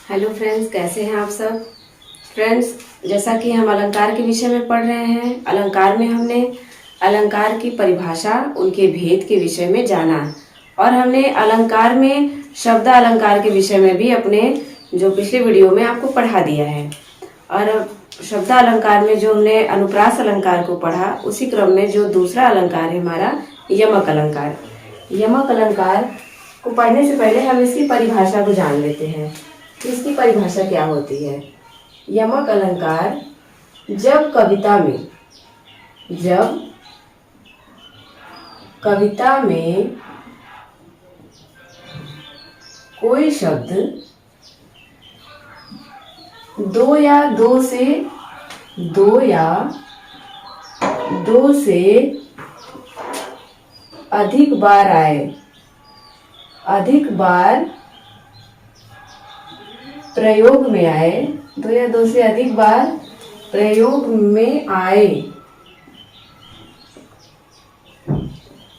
Hello friends, कैसे हैं आप सब। फ्रेंड्स, जैसा कि हम अलंकार के विषय में पढ़ रहे हैं, अलंकार में हमने अलंकार की परिभाषा, उनके भेद के विषय में जाना और हमने अलंकार में शब्द अलंकार के विषय में भी अपने जो पिछले वीडियो में आपको पढ़ा दिया है। और शब्द अलंकार में जो हमने अनुप्रास अलंकार को पढ़ा, उसी क्रम में जो दूसरा अलंकार है हमारा यमक अलंकार। यमक अलंकार को पढ़ने से पहले हम इसकी परिभाषा को जान लेते हैं कि इसकी परिभाषा क्या होती है। यमक अलंकार जब कविता में कोई शब्द दो या दो से अधिक बार आए, अधिक बार प्रयोग में आए, दो या दो से अधिक बार प्रयोग में आए,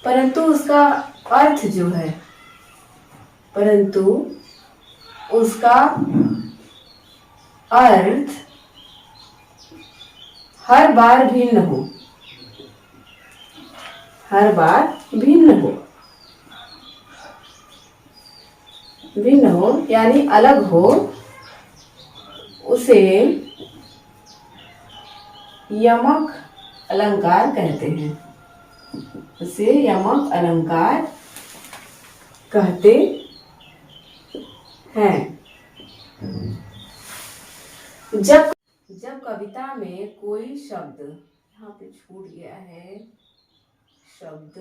परंतु उसका अर्थ हर बार भिन्न हो, यानी अलग हो, उसे यमक अलंकार कहते हैं। उसे यमक अलंकार कहते हैं। जब कविता में कोई शब्द, यहाँ पे छूट गया है शब्द,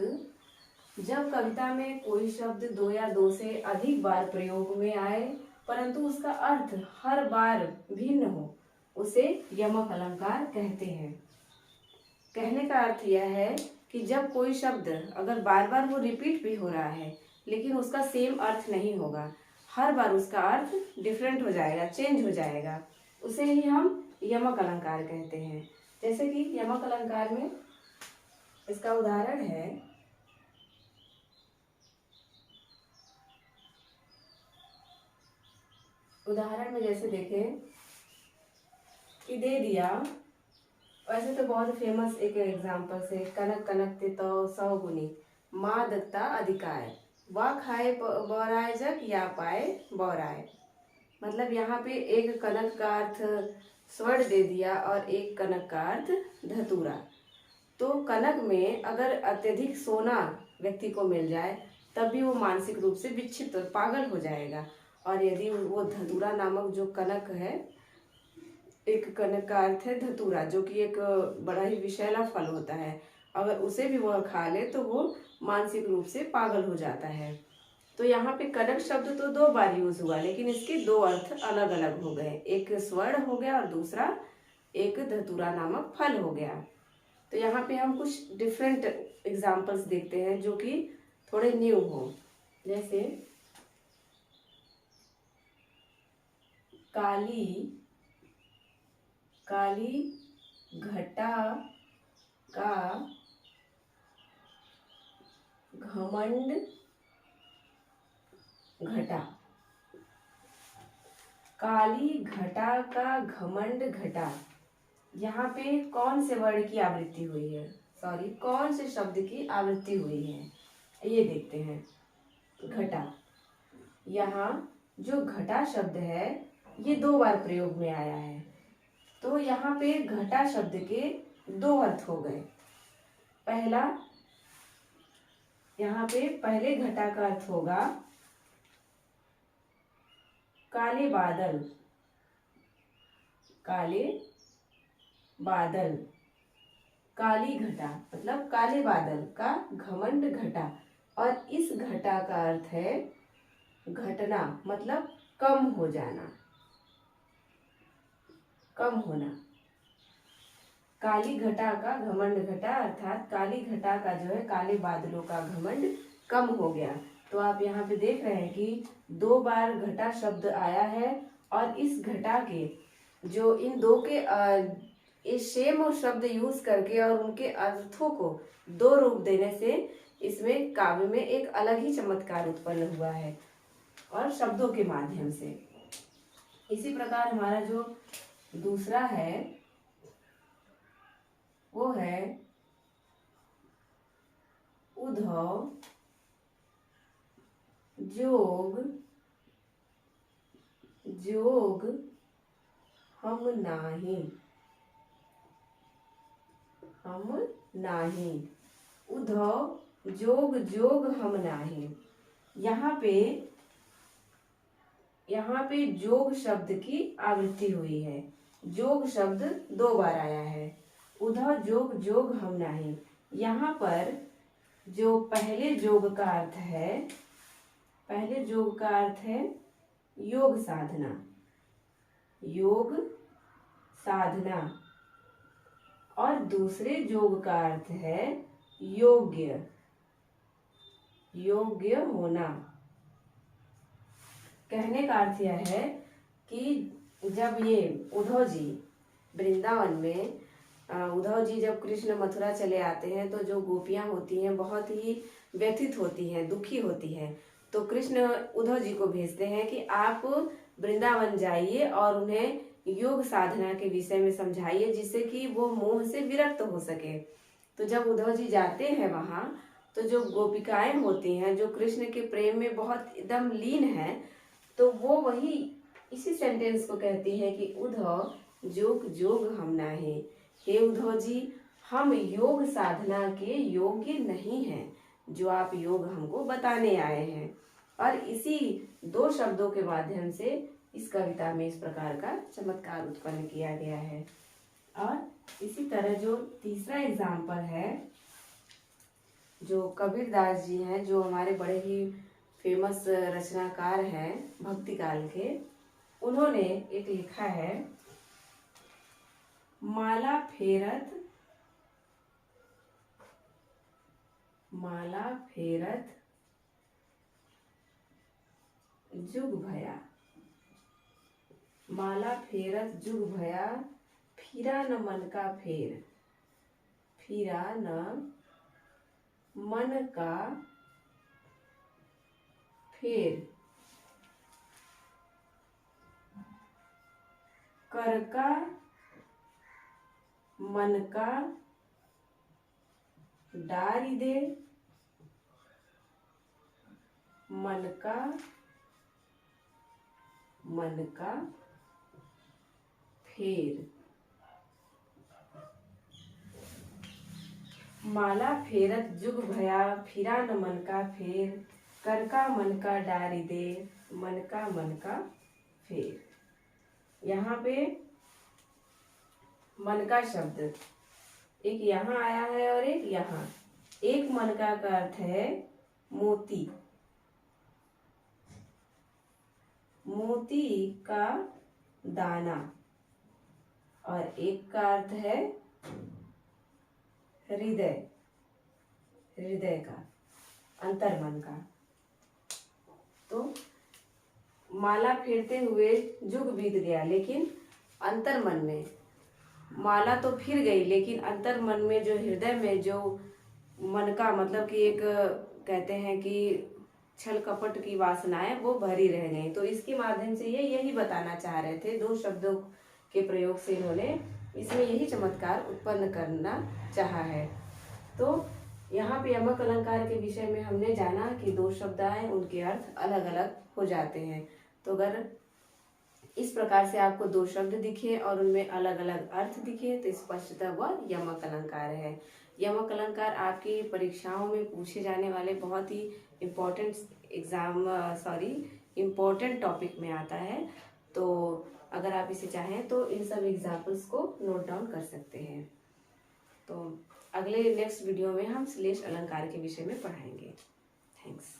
जब कविता में कोई शब्द दो या दो से अधिक बार प्रयोग में आए, परंतु उसका अर्थ हर बार भिन्न हो, उसे यमक अलंकार कहते हैं। कहने का अर्थ यह है कि जब कोई शब्द अगर बार बार वो रिपीट भी हो रहा है, लेकिन उसका सेम अर्थ नहीं होगा, हर बार उसका अर्थ डिफरेंट हो जाएगा, चेंज हो जाएगा, उसे ही हम यमक अलंकार कहते हैं। जैसे कि यमक अलंकार में इसका उदाहरण है, उदाहरण में जैसे देखें कि दे दिया, वैसे तो बहुत फेमस एक एग्जाम्पल से, कनक कनक ते तो 100 गुनी, माँ दत्ता अधिकाय, वाह खाए बौराए जग या पाए बौराए। मतलब यहाँ पे एक कनक का अर्थ स्वर्ण दे दिया और एक कनक का अर्थ धतूरा। तो कनक में अगर अत्यधिक सोना व्यक्ति को मिल जाए, तब भी वो मानसिक रूप से विक्षिप्त और पागल हो जाएगा। और यदि वो धतूरा नामक जो कनक है, एक कनक का अर्थ है धतूरा, जो कि एक बड़ा ही विषैला फल होता है, अगर उसे भी वह खा ले तो वो मानसिक रूप से पागल हो जाता है। तो यहाँ पे कनक शब्द तो 2 बार यूज हुआ, लेकिन इसके 2 अर्थ अलग अलग हो गए, एक स्वर्ण हो गया और दूसरा एक धतूरा नामक फल हो गया। तो यहाँ पे हम कुछ डिफरेंट एग्जाम्पल्स देखते हैं जो कि थोड़े न्यू हो। जैसे काली घटा का घमंड घटा, काली घटा का घमंड घटा। यहाँ पे कौन से वर्ड की आवृत्ति हुई है, सॉरी कौन से शब्द की आवृत्ति हुई है, ये देखते हैं। घटा, यहाँ जो घटा शब्द है ये 2 बार प्रयोग में आया है, तो यहाँ पे घटा शब्द के 2 अर्थ हो गए। पहला, यहाँ पे पहले घटा का अर्थ होगा काले बादल, काले बादल, काली घटा मतलब काले बादल का घमंड घटा, और इस घटा का अर्थ है घटना, मतलब कम हो जाना, कम होना। काली घटा का घमंड घटा, अर्थात काली घटा का जो है काले बादलों का घमंड कम हो गया। तो आप यहाँ पे देख रहे हैं कि 2 बार घटा शब्द आया है, और इस घटा के जो इन दो के इस सेम शब्द यूज करके और उनके अर्थों को 2 रूप देने से इसमें काव्य में एक अलग ही चमत्कार उत्पन्न हुआ है, और शब्दों के माध्यम से। इसी प्रकार हमारा जो दूसरा है वो है उधव जोग जोग हम नाही, हम नाही। उधव जोग जोग हम नाही। यहाँ पे जोग शब्द की आवृत्ति हुई है। जोग शब्द 2 बार आया है। उधव जोग जोग हम नाही। यहाँ पर जो पहले जोग का अर्थ है, पहले जोग का अर्थ है योग साधना, योग साधना। और दूसरे जोग का अर्थ है योग्य, योग्य होना। कहने का अर्थ यह है कि जब ये उद्धव जी वृंदावन में, उद्धव जी जब कृष्ण मथुरा चले आते हैं तो जो गोपियां होती हैं बहुत ही व्यथित होती हैं, दुखी होती हैं। तो कृष्ण उद्धव जी को भेजते हैं कि आप वृंदावन जाइए और उन्हें योग साधना के विषय में समझाइए, जिससे कि वो मोह से विरक्त हो सके। तो जब उद्धव जी जाते हैं वहां, तो जो गोपिकाएं होती हैं जो कृष्ण के प्रेम में बहुत एकदम लीन है, तो वो वही इसी सेंटेंस को कहती है कि उद्धव जोग जोग हम नाही। हे उद्धव जी, हम योग साधना के योग्य नहीं हैं, जो आप योग हमको बताने आए हैं। और इसी 2 शब्दों के माध्यम से इस कविता में इस प्रकार का चमत्कार उत्पन्न किया गया है। और इसी तरह जो तीसरा एग्जाम्पल है, जो कबीर दास जी हैं, जो हमारे बड़े ही फेमस रचनाकार हैं भक्ति काल के, उन्होंने एक लिखा है, माला फेरत जुग भया, माला फेरत जुग भया, फिरा न मन का फेर, फिरा न मन का फेर, कर का मन का डारी दे, मन का फेर। माला फेरत जुग भया, फिरा न मन का फेर, कर का मन का डारी दे, मन का फेर। यहाँ पे मन का शब्द एक यहाँ आया है और एक यहाँ। एक मन का अर्थ है मोती, मोती का दाना, और एक का अर्थ है हृदय, हृदय का, अंतर्मन का। तो माला फेरते हुए जुग बीत गया, लेकिन अंतर्मन में माला तो फिर गई, लेकिन अंतर्मन में जो हृदय में जो मन का मतलब कि एक कहते हैं कि छल कपट की वासनाएं वो भरी रह गई। तो इसके माध्यम से ये यही बताना चाह रहे थे, 2 शब्दों के प्रयोग से इन्होंने इसमें यही चमत्कार उत्पन्न करना चाहा है। तो यहाँ पे यमक अलंकार के विषय में हमने जाना कि 2 शब्द आए, उनके अर्थ अलग अलग हो जाते हैं। तो अगर इस प्रकार से आपको 2 शब्द दिखे और उनमें अलग अलग अर्थ दिखे तो स्पष्टतः वह यमक अलंकार है। यमक अलंकार आपकी परीक्षाओं में पूछे जाने वाले बहुत ही इम्पोर्टेंट टॉपिक में आता है। तो अगर आप इसे चाहें तो इन सब एग्जाम्पल्स को नोट डाउन कर सकते हैं। तो अगले नेक्स्ट वीडियो में हम श्लेष अलंकार के विषय में पढ़ाएंगे। थैंक्स।